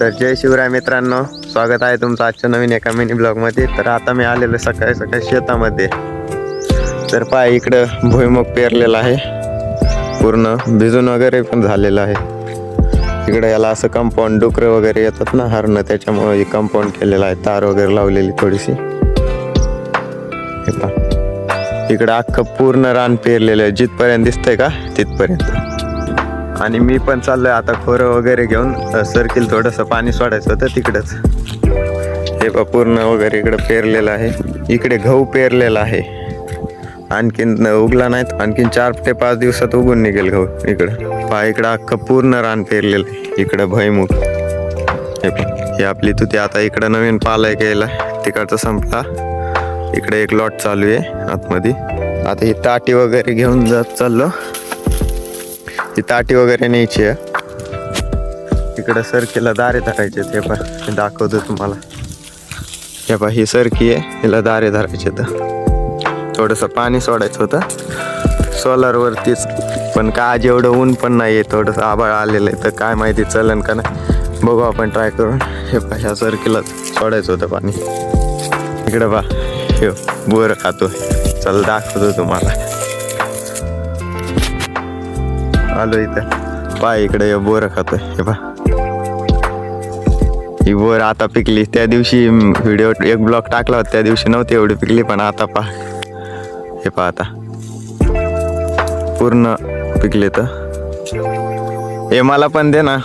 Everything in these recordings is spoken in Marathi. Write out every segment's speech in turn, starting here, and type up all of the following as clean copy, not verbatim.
तर जय शिवराय मित्रांनो, स्वागत आहे तुमचं आजच्या नवीन एका मिनी ब्लॉगमध्ये। तर आता मी आलेलो सकाळी सकाळी शेतामध्ये। तर पहा इकडं भुईमुग पेरलेला आहे, पूर्ण भिजून वगैरे पण झालेलं आहे। इकडे याला असं कंपाऊंड डुकरं वगैरे येतात ना हरणं, त्याच्यामुळे हे कंपाऊंड केलेलं आहे, तार वगैरे लावलेली थोडीशी। हे पहा इकडं अख्खं पूर्ण रान पेरलेलं आहे, जिथपर्यंत दिसतंय का तिथपर्यंत। आणि मी पण चाललोय आता खोरं वगैरे घेऊन सर्किल थोडंसं पाणी सोडायचं होतं तिकडंच। हे बा पूर्ण वगैरे इकडं पेरलेलं आहे। इकडे गहू पेरलेला आहे, आणखीन उगला नाहीत, आणखीन 4 ते 5 दिवसात उगून निघेल गहू। इकडं पहा इकडं अख्खं पूर्ण रान पेरलेलं आहे। इकडं भुईमुग, हे आपली तुती आता इकडं नवीन पालाय केला, तिकडचा संपला। इकडे एक लॉट चालू आहे आतमध्ये। आता ही ताटी वगैरे घेऊन जात चाललो, ही ताटी वगैरे न्यायची आहे। इकडं सरकीला दारे धरायचे, ते पण दाखवतो तुम्हाला। हे पहा ही सरकी आहे, हिला दारे धरायचे। तर थोडंसं पाणी सोडायचं होतं सोलारवरतीच, पण का आज एवढं ऊन पण नाही आहे, थोडंसं आभाळ आलेलं आहे, तर काय माहिती चलन का नाही, बघू आपण ट्राय करून। हे पहा ह्या सरकीला सोडायचं होतं पाणी। इकडे पहा हे बोर खातो, चल दाखवतो तुम्हाला। आलो इथं, पहा इकडे बोर खातोय। हे पहा ही बोर आता पिकली। त्या दिवशी व्हिडिओ एक ब्लॉग टाकला होता, त्या दिवशी नव्हती एवढी पिकली, पण आता पहा हे पहा आता पूर्ण पिकले। तर हे मला पण दे ना,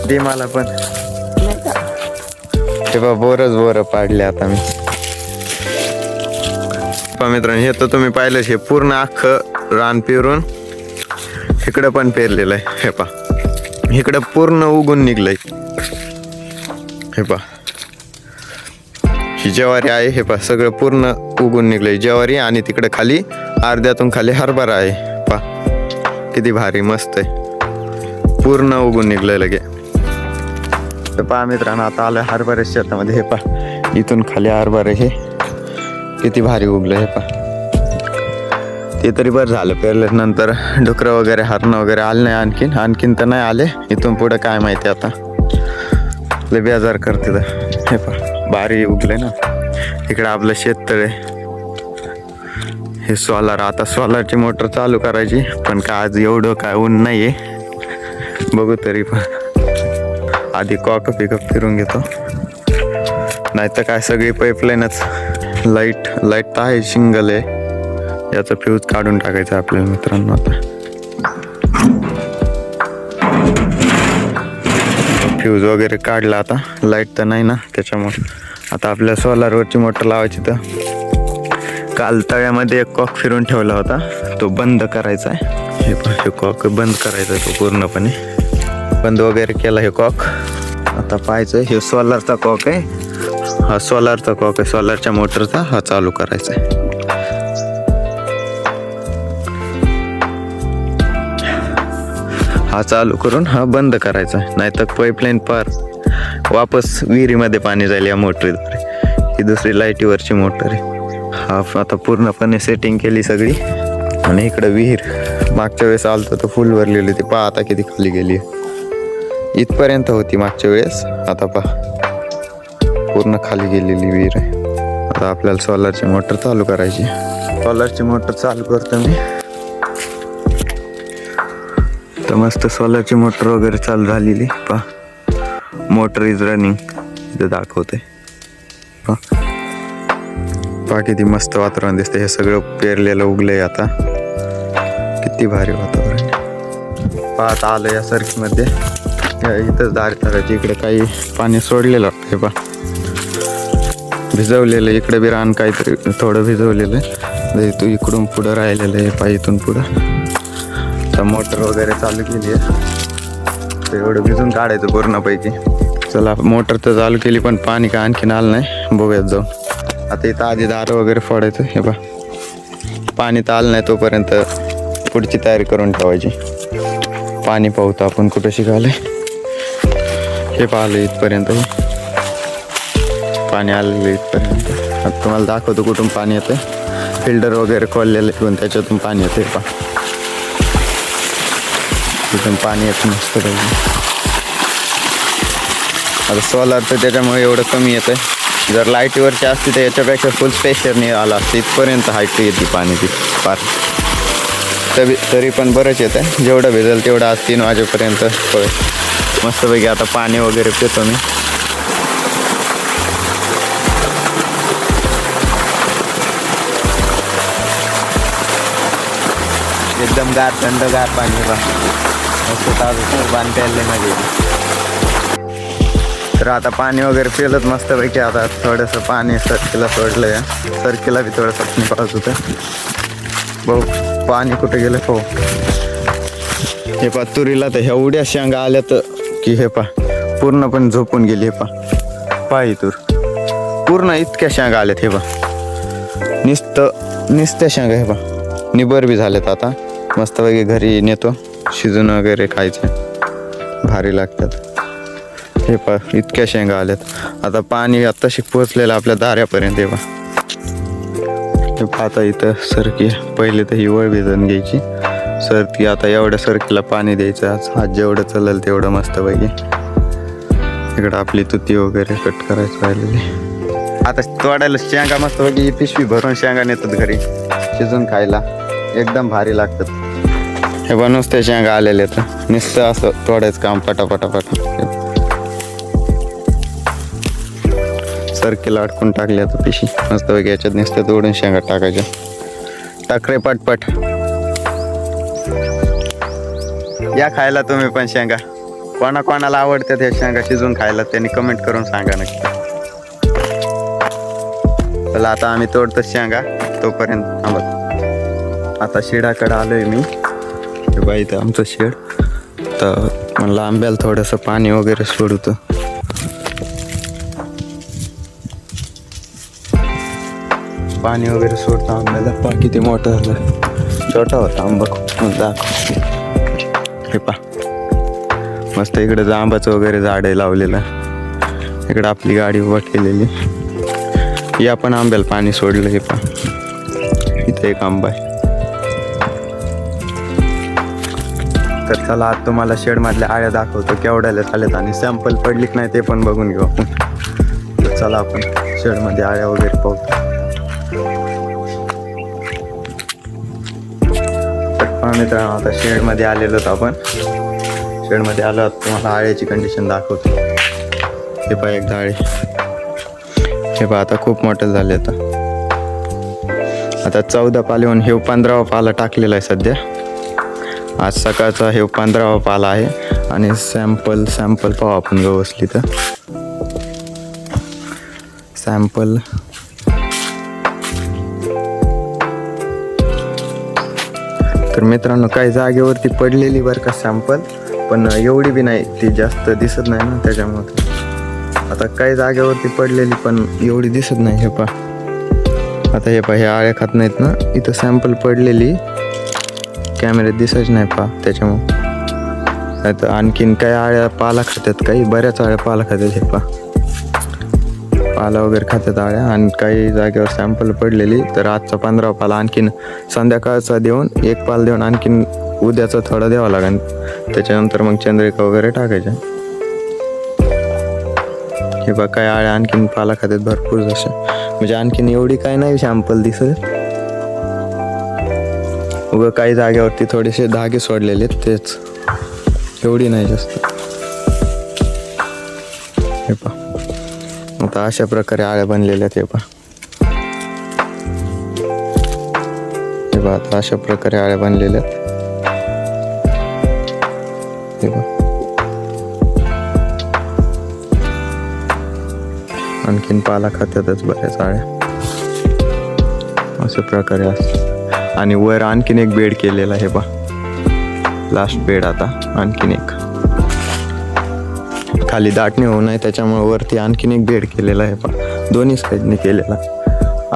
दे मला पण। हे पहा बोर पाडले आता मी। पहा मित्रांनो, हे तर तुम्ही पाहिलं, हे पूर्ण अख्खं रान पेरून इकडं पण पेरलेलं आहे। हे पहा इकडं पूर्ण उगून निघलंय। हे पहा ही ज्वारी आहे, हे पहा सगळं पूर्ण उगून निघलंय ज्वारी, आणि तिकडे खाली अर्ध्यातून खाली हरभरा आहे। पहा किती भारी मस्त आहे, पूर्ण उगून निघलंय लगे। तर पहा मित्रांनो, आता आलं हरभरा शेतामध्ये। हे पहा इथून खाली हरभरा, हे किती भारी उगलं। हे पहा ते तरी बरं झालं पेरल्यानंतर डुकरं वगैरे हरणं वगैरे आले नाही, आणखीन तर नाही आले। इथून पुढे काय माहिती आता, लय बेजार करते। तर हे पहा भारी उगले ना। इकडे आपलं शेततळे, हे सोलार, आता सोलारची मोटर चालू करायची, पण का आज एवढं काय ऊन नाहीये, बघू तरी पण आधी कॉक पिकअप फिरून घेतो, नाही तर काय सगळी पाईपलाईनच। लाईट तर आहे, सिंगल आहे, याचा फ्यूज काढून टाकायचा आपल्याला मित्रांनो। आता फ्यूज वगैरे काढला, आता लाईट तर नाही ना, त्याच्यामुळे आता आपल्या सोलारवरची मोटर लावायची। तर काल तळ्यामध्ये एक कॉक फिरून ठेवला होता, तो बंद करायचा आहे। हे पण हे कॉक बंद करायचा आहे, तो पूर्णपणे बंद वगैरे केला हे कॉक। आता पाहायचं, हे सोलारचा कॉक आहे, हा सोलारचा कॉक आहे, सोलारच्या मोटरचा हा चालू करायचा आहे। हा चालू करून हा बंद करायचा, नाहीतर पाईपलाईन पार वापस विहिरीमध्ये पाणी जाईल या मोटरीद्वारे। ही दुसरी लाईटीवरची मोटर आहे। हा आता पूर्णपणे सेटिंग केली सगळी, आणि इकडं विहीर मागच्या वेळेस आलतं तर फुल भरलेली होती, पहा आता किती खाली गेली। इथपर्यंत होती मागच्या वेळेस, आता पहा पूर्ण खाली गेलेली विहीर आहे। आता आपल्याला सोलारची मोटर चालू करायची। सोलारची मोटर चालू करतो मी। तर मस्त सोलारची मोटर वगैरे चालू झालेली, पहा मोटर इज रनिंग, इथे दाखवते। पहा किती मस्त वातावरण दिसते, हे सगळं पेरलेलं उगलंय आता, किती भारी वातावरण। पहा आता आलं या सर्कीमध्ये, इथंच दार करायची। इकडे काही पाणी सोडलेलं वाटतं, हे पहा भिजवलेलं, इकडे बी रान काहीतरी थोडं भिजवलेलं आहे, तू इकडून पुढं राहिलेलं आहे, पहा इथून पुढं। तर मोटर वगैरे चालू केली आहे, तर एवढं भिजून काढायचं पूर्णपैकी। चला मोटर तर चालू केली, पण पाणी का आणखीन आलं नाही, बघूयात जाऊन। आता इथं आधी दारं वगैरे फोडायचं। हे पहा पाणी तर आलं नाही, तोपर्यंत पुढची तयारी करून ठेवायची। पाणी पाहतो आपण कुठं शिकायला। हे पाहिलं इथपर्यंत, पाणी आलेलं इथपर्यंत। आता तुम्हाला दाखवतो कुठून पाणी येतं, फिल्टर वगैरे खोललेलं आहे, त्याच्यातून पाणी येते। पहा तिथून पाणी येतं मस्त पाहिजे। आता सोलार तर त्याच्यामुळे एवढं कमी येतं आहे. जर लाईटीवरची असती तर याच्यापेक्षा फुल प्रेशरने आला असतं, इथपर्यंत हाईट येते पाणी ती फार. तरी पण बरंच येतं आहे. जेवढं भिजेल तेवढं आज 3 वाजेपर्यंत होय. मस्तपैकी आता पाणी वगैरे पितो मी. एकदम गार थंडगार पाणी बा, मस्त ताजं पाणी प्यायला माझे. तर आता पाणी वगैरे पिलंच मस्तपैकी. आता थोडंसं पाणी सरकीला सोडलं आहे. सरकीला बी थोडंसं पाणी पाहत होतं. भाऊ पाणी कुठे गेलं हो. हे पा तुरीला तर एवढ्या शेंगा आल्या तर की हे पा पूर्णपणे झोपून गेली. हे पा ही तूर पूर्ण इतक्या शेंगा आल्यात. हे पा निस्त्या शेंगा. हे पा निबर बी झालेत. आता मस्तपैकी घरी नेतो, शिजून वगैरे खायचे, भारी लागतात. हे पा इतक्या शेंगा आल्यात. आता पाणी आत्ताशी पोचलेलं आपल्या दाऱ्यापर्यंत. हे पा हे पा आता इथं सरकी पहिले तर ही वळ भिजून घ्यायची. सरकी आता एवढ्या सरकीला पाणी द्यायचं. आज जेवढं चालेल तेवढं मस्तपैकी. इकडं आपली तुती वगैरे कट करायची राहिलेली. आता तोडायला शेंगा मस्तपैकी पिशवी भरून शेंगा नेतात घरी शिजून खायला, एकदम भारी लागतात. हे बनवूच ते शेंगा आलेले तर नुसतं असं तोडायचं काम पटापटापटा. सरकीला अडकून टाकले आता पिशी मस्तपैकी. याच्यात नुसतं तोडून शेंगा टाकायच्या. टाकरे पटपट. या खायला तुम्ही पण शेंगा. कोणाला आवडतात हे शेंगा शिजून खायला त्यांनी कमेंट करून सांगा नक्की. चला आता आम्ही तोडतो शेंगा, तोपर्यंत थांबत. आता शेडाकडे आलोय मी. बाई इथं आमचं शेड. तर म्हणलं आंब्याला थोडंसं पाणी वगैरे सोडतो. पाणी वगैरे सोडतो आंब्याला. पा किती मोठं झालं. छोटा होता आंबा खूप. हे पा मस्त इकडे जांबाचं वगैरे झाड आहे लावलेलं. इकडे आपली गाडी उभा केलेली. या पण आंब्याला पाणी सोडलं. हे पा इथे एक आंबा आहे. तर चला आज तुम्हाला शेडमधल्या आळ्या दाखवतो केवढ्याला चालेत आणि सॅम्पल पडली की नाही ते पण बघून घेऊ आपण. तर चला आपण शेडमध्ये आळ्या वगैरे पाहू. मित्रांनो आता शेडमध्ये आलेलो आपण. शेडमध्ये आलो तुम्हाला आळ्याची कंडिशन दाखवतो. हे पहा एक आळे. हे पहा आता खूप मोठं झाले. आता 14 पाल्याहून हे 15वा पाला टाकलेला आहे सध्या. आज सकाळचा हे 15वा पाला आहे. आणि सॅम्पल पाहू आपण गवसली तर. सॅम्पल तर मित्रांनो काही जागेवरती पडलेली बरं का सॅम्पल, पण एवढी बी नाही, ती जास्त दिसत नाही ना त्याच्यामुळे. आता काही जागेवरती पडलेली पण एवढी दिसत नाही. हे पा आता हे पा हे आळ्या खात नाहीत ना, इथं सॅम्पल पडलेली कॅमेऱ्यात दिसायच नाही पा त्याच्यामुळे. आता आणखीन काही आळ्या पाला खात्यात, काही बऱ्याच आळ्या पाला खात्यात. हे पा पाला वगैरे खात्यात आळ्या. आणि काही जागेवर सॅम्पल पडलेली. तर आजचा 15वा पाला आणखीन संध्याकाळचा देऊन एक पाला देऊन आणखीन उद्याचा थोडा द्यावा लागेल. त्याच्यानंतर मग चंद्रिका वगैरे टाकायच्या. हे बघ काय आळ्या आणखीन पाला खात्यात भरपूर जसे. म्हणजे आणखीन एवढी काही नाही सॅम्पल दिसत. उगं काही जागेवरती थोडेसे धागे सोडलेले तेच, एवढी नाही जास्त. हे पहा आता अशा प्रकारे आळ्या बनलेल्या आहेत. हे पहा आता अशा प्रकारे आळ्या बनलेल्या आहेत. हे पहा आणखीन पाला खात्यातच बऱ्याच आळ्या अशा प्रकारे असतात. आणि वर आणखीन एक बेड केलेला आहे. पहा लास्ट बेड. आता आणखीन एक खाली दाटणी होऊ नये त्याच्यामुळे वरती आणखीन एक बेड केलेला आहे. पहा दोन्ही साईडने केलेला.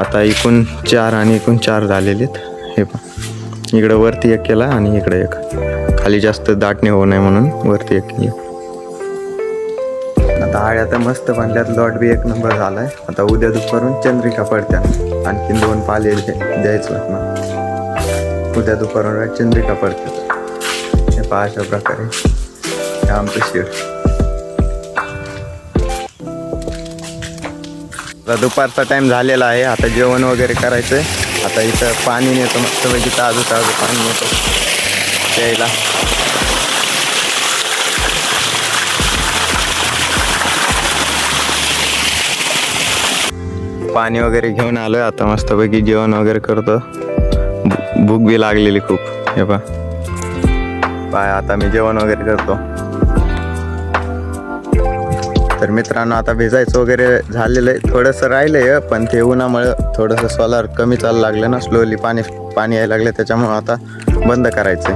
आता एकूण 4 आणि एकूण 4 झालेले आहेत. हे पहा इकडं वरती एक केला आणि इकडे एक. खाली जास्त दाटणी होऊ नये म्हणून वरती एक केलं. आता आळ्या तर मस्त बनल्यात. लॉट बी एक नंबर झालाय. आता उद्या दुपारून चंद्रिका पडत्या. आणखीन 2 पाले द्यायचं ना. उद्या दुपारून चंद्रिका पडतात. हे पहा अशा प्रकारे आमचं शेड. आता दुपारचा टाइम झालेला आहे, आता जेवण वगैरे करायचं आहे. आता इथं पाणी नेतो मस्तपैकी, ताजं ताजं पाणी नेतो प्यायला. पाणी वगैरे घेऊन आलोय, आता मस्तपैकी जेवण वगैरे करतो. भूक बी लागलेली खूप. हे पाय आता मी जेवण वगैरे करतो. तर मित्रांनो आता भिजायचं वगैरे झालेलं आहे, थोडंसं राहिलंय पण ते उन्हामुळे थोडंसं सोलार कमी चालू लागलं ना, स्लोली पाणी यायला लागलं, त्याच्यामुळे आता बंद करायचंय.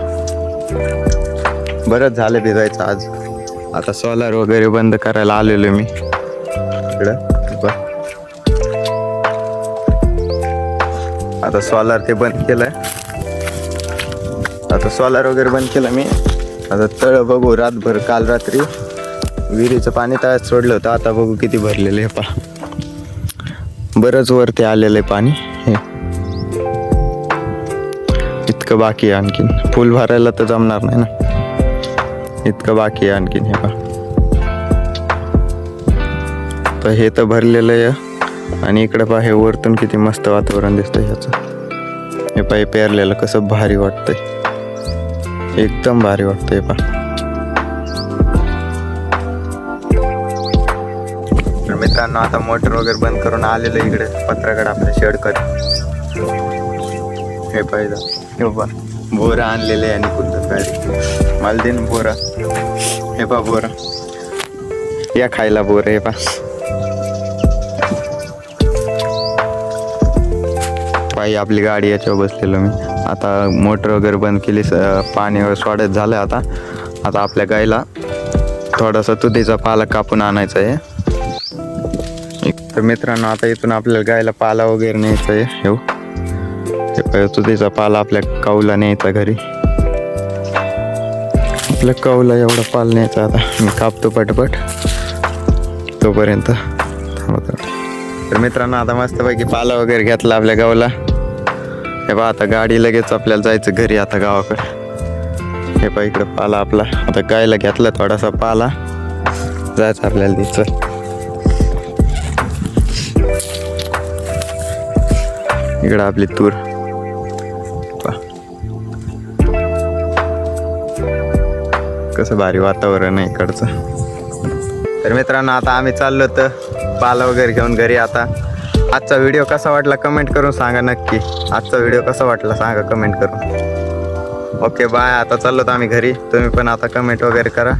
बरंच झालं भिजायचं आज. आता सोलार वगैरे बंद करायला आलेलो मी इकडं. आता सोलार ते बंद केलंय. आता सोलार वगैरे बंद केलं मी. आता तळ बघू, रातभर काल रात्री विहिरीचं पाणी तळ्यात सोडलं होतं, आता बघू किती भरलेलं आहे. बरंच वरती आलेलं आहे पाणी. हे इतकं बाकी आहे, आणखीन फुल भरायला तर जमणार नाही ना, इतकं बाकी आहे आणखीन. हे तर हे तर भरलेलं आहे. आणि इकडे पहा, हे वरतून किती मस्त वातावरण दिसतंय ह्याचं. हे पाय पेरलेलं कसं भारी वाटतंय, एकदम भारी वाटतंय. पहा मित्रांनो आता मोटर वगैरे बंद करून आलेलं इकडे पत्राकडे आपल्या शेडकडे. हे पाहिजे, हे पहा बोरं आणलेले आणि कुठं काय मला दिन बोरा. हे पहा बोरा, या खायला बोरं. हे पहा पायी आपली गाडी याच्यावर बसलेलो मी. आता मोटर वगैरे बंद केली, पाणी वगैरे सोडत झालं. आता आपल्या गाईला थोडासा तुतीचा पाला कापून आणायचा आहे. तर मित्रांनो आता इथून आपल्याला गायला पाला वगैरे न्यायचा आहे. हे पाहिजे तुतीचा पाला आपल्या काऊला न्यायचा घरी. आपल्या काऊला एवढा पाला न्यायचा. आता मी कापतो पटपट तोपर्यंत. तर मित्रांनो आता मस्तपैकी पाला वगैरे घेतला आपल्या गावाला. हे पहा आता गाडी लगेच आपल्याला जायचं घरी आता गावाकडे. हे पहा इकडं पाला आपला आता गायला घेतला, थोडासा पाला जायचं आपल्याला तिथं. इकडं आपली तूर. कसं भारी वातावरण आहे इकडचं. तर मित्रांनो आता आम्ही चाललो तर पाला वगैरे घेऊन घरी. आता आजचा व्हिडिओ कसा वाटला कमेंट करून सांगा नक्की. आजचा व्हिडिओ कसा वाटला सांगा कमेंट करून. Okay bye. आता चाललो तर आम्ही घरी, तुम्ही पण आता कमेंट वगैरे करा.